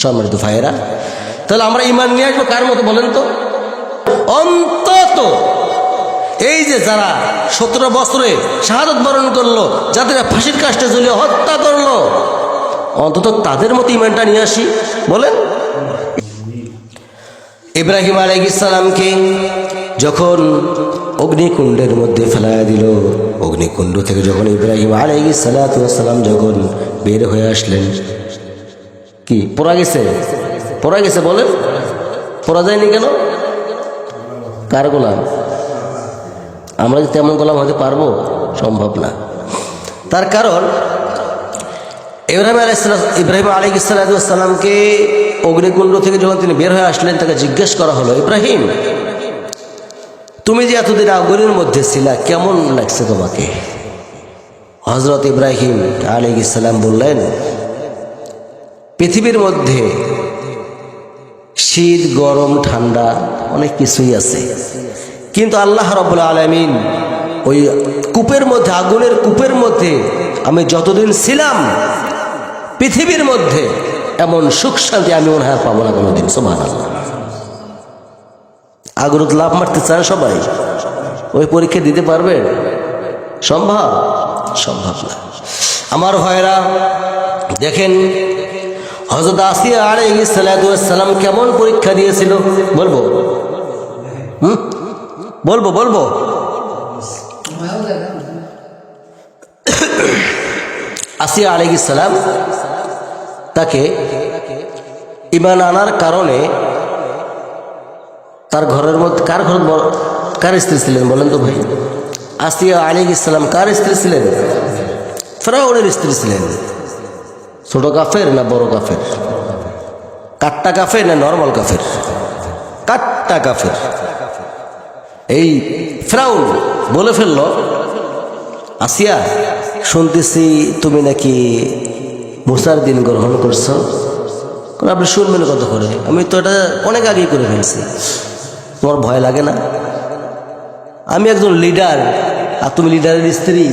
সম্মানিত ভাইয়েরা, তাহলে আমরা ঈমান নিয়ে আসবো কার মতো বলেন তো? অন্তত এই যে যারা 17 বছরে শাহাদাত বরণ করলো, যাদের ফাঁসির কাষ্টে ঝুলিয়ে হত্যা করলো, অন্তত তাদের মতো ঈমানটা নিয়ে আসি বলেন। ইব্রাহিম আলাইহিস সালামকে যখন অগ্নিকুণ্ডের মধ্যে ফেলাইয়া দিল, অগ্নিকুণ্ড থেকে যখন ইব্রাহিম আলাইহিস সালাম যখন বের হয়ে আসলেন, কি পড়া গেছে? পড়া গেছে বলেন? পড়া যায়নি কেন? কার গোলাম? আমরা কি তেমন গোলাম হতে পারবো? সম্ভব না। তার কারণ ইব্রাহিম আলাইহিস সালামকে অগ্নিকুণ্ড থেকে যখন তিনি বের হয়ে আসলেন, তাকে জিজ্ঞেস করা হলো, ইব্রাহিম তুমি যে এতদিন আগুনের মধ্যে ছিলা, কেমন লাগছে তোমাকে? হযরত ইব্রাহিম আলাইহিস সালাম বললেন, পৃথিবীর মধ্যে শীত গরম ঠান্ডা অনেক কিছুই আছে, কিন্তু আল্লাহ রাব্বুল আলামিন ওই কূপের মধ্যে, আগুনের কূপের মধ্যে আমি যতদিন ছিলাম, পৃথিবীর মধ্যে এমন সুখ শান্তি আমি মনে হয় পাবো না কোনোদিন। সুবহানাল্লাহ। আগুনত লাভ মারতে চান সবাই? ওই পরীক্ষা দিতে পারবেন? সম্ভব? সম্ভব না। আমার ভাইরা দেখেন, হযরত আসিয়া আলাইহিস সালাম কেমন পরীক্ষা দিয়েছিল বলবো? বলবো বলবো আসিয়া আলাইহিস সালাম তাকে ঈমান আনার কারণে তার ঘরের মধ্যে কার স্ত্রী ছিলেন বলেন তো ভাই? আসিয়া আলাইহিস সালাম কার স্ত্রী ছিলেন? ফিরআউনের স্ত্রী ছিলেন। ছোট কাফের না বড় কাফের? কাট্টা কাফের না নরমাল কাফের? কাট্টা কাফের। এই ফিরআউন বলে ফেলল, আসিয়া শুনতেছি তুমি নাকি মুসার দিন গ্রহণ করছো। আপনি শুনবেন কত করে? আমি তো এটা অনেক আগেই করে ফেলছি, তোমার ভয় লাগে না? আমি একজন লিডার, আর তুমি লিডারের স্ত্রী,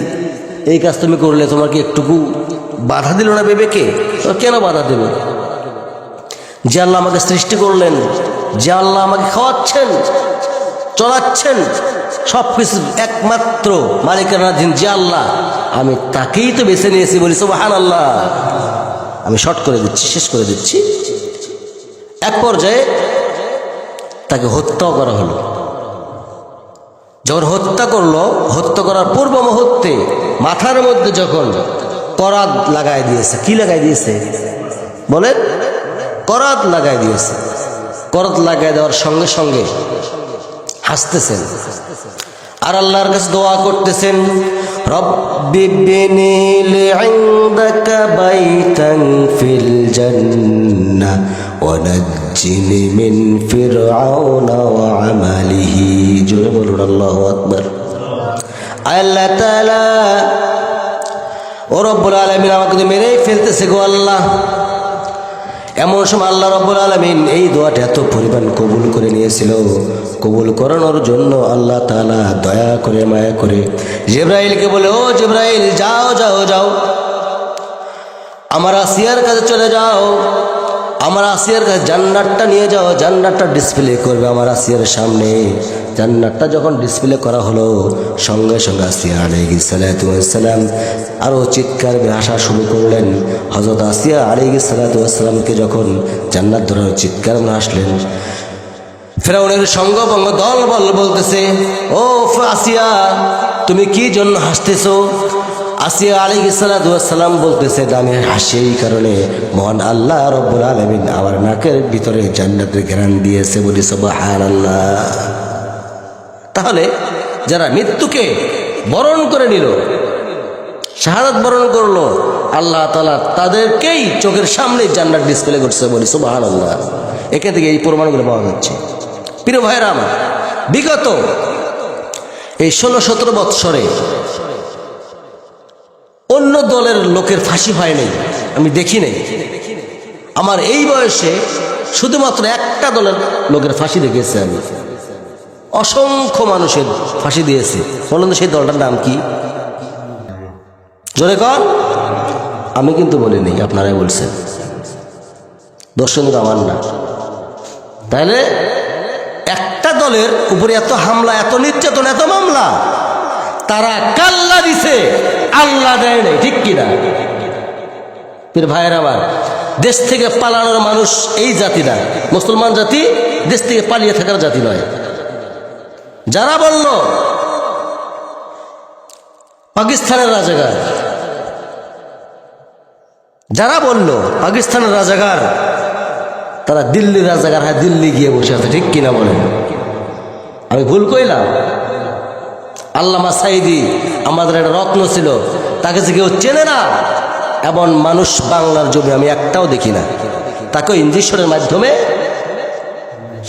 এই কাজ তুমি করলে তোমার কি একটুকু বাধা দিল না বিবেকে? কেন বাধা দেবে? যে আল্লাহ আমাকে সৃষ্টি করলেন, যে আল্লাহ আমাকে খাওয়াচ্ছেন, চলাচ্ছেন, সবকিছু একমাত্র মালিকানাধীন যে আল্লাহ, আমি তাকেই তো বেছে নিয়েছি। বলি সুবহানাল্লাহ। আমি শর্ট করে দিচ্ছি, শেষ করে দিচ্ছি। এক পর্যায়ে তাকে হত্যাও করা হলো। যখন হত্যা করলো, হত্যা করার পূর্ব মুহূর্তে মাথার মধ্যে যখন করাত লাগাই দিয়েছে। কি লাগাই দিয়েছে বলেন? করাত লাগাই দিয়েছে। করাত লাগাই দেওয়ার সঙ্গে সঙ্গে হাসতেছেন আর আল্লাহর কাছে দোয়া করতেছেন, রব্বি বিনি লি'ইনদাকা বাইতান ফিল জান্নাহ ওয়া নাজ্জিনি মিন ফিরআউনা ওয়া আমালিহি। জোরে বলুন আল্লাহু আকবার। আল্লাহ তাআলা, ও রব্বুল আলামিন, আমাকে তো মেরেই ফেলতেছে গো আল্লাহ। এমন সময় আল্লাহ রব্বুল আলামিন এই দোয়াটা এত পরিমাণ কবুল করে নিয়েছিল। কবুল করানোর জন্য আল্লাহ তাআলা দয়া করে মায়া করে জিবরাইলকে বলে, ও জিবরাইল, যাও যাও যাও, আমার আসিয়ার কাছে চলে যাও, আমার আসিয়ার কাছে জান্নাতটা নিয়ে যাও, জান্নাতটা ডিসপ্লে করবে আমার আসিয়ার সামনে। জান্নাতটা যখন ডিসপ্লে করা হলো, সঙ্গে সঙ্গে আসিয়া আলাইহিস সালাম আরও চিৎকার আসা শুরু করলেন। হযরত আসিয়া আলাইহিস সালামকে যখন জান্নাত ধরার চিৎকার আসলেন, ফিরআউনের সঙ্গবঙ্গ দল বল বলতেছে, ও আসিয়া, তুমি কি জন্য হাসতেছো? আসিয়া আলাইহিস সালাম বলতেছে, আমি হাসি এই কারণে, মহান আল্লাহ রব্বুল আলামিন আমার নাকের ভিতরে জান্নাতের ঘ্রাণ দিয়েছে। বলি সুবহানাল্লাহ। তাহলে যারা মৃত্যুকে বরণ করে নিল, শাহাদাত বরণ করলো, আল্লাহ তাআলা তাদেরকেই চোখের সামনে জান্নাত ডিসপ্লে করছে। বলি সুবহানাল্লাহ। এখান থেকে এই প্রমাণগুলো পাওয়া যাচ্ছে। প্রিয় ভাইরা আমার, বিগত এই 16-17 বৎসরে অন্য দলের লোকের ফাঁসি হয় নাই, আমি দেখি নাই। আমার এই বয়সে শুধুমাত্র একটা দলের লোকের ফাঁসি দেখেছি আমি। অসংখ্য মানুষের ফাঁসি দিয়েছে। বলুন তো সেই দলটার নাম কি? জোরে কর। আমি কিন্তু বলিনি, আপনারাই বলছেন। দর্শন কিন্তু আমার না। তাহলে একটা দলের উপরে এত হামলা, এত নির্যাতন, এত মামলা, তারা কাল্লা দিছে, আল্লাহ দেয় নাই, ঠিক কিনা? পীর ভাইয়ের আমার, দেশ থেকে পালানোর মানুষ এই জাতি না। মুসলমান জাতি দেশ থেকে পালিয়ে থাকার জাতি নয়। যারা বলল পাকিস্তানের রাজাকার, যারা বলল পাকিস্তানের রাজাকার, তারা দিল্লির রাজাকার, হ্যাঁ দিল্লি গিয়ে বসে আছে, ঠিক কিনা বলেন? আমি ভুল কইলাম? আল্লামা সাঈদী আমাদের একটা রত্ন ছিল, তাকে যে কেউ চেনে না এমন মানুষ বাংলার জমি আমি একটাও দেখি না। তাকে ইঞ্জেকশনের মাধ্যমে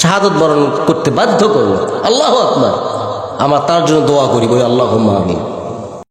শাহাদত বরণ করতে বাধ্য করলো। আল্লাহু আকবার। আমার তার জন্য দোয়া করি, বলি আল্লাহুম্মা আমিন।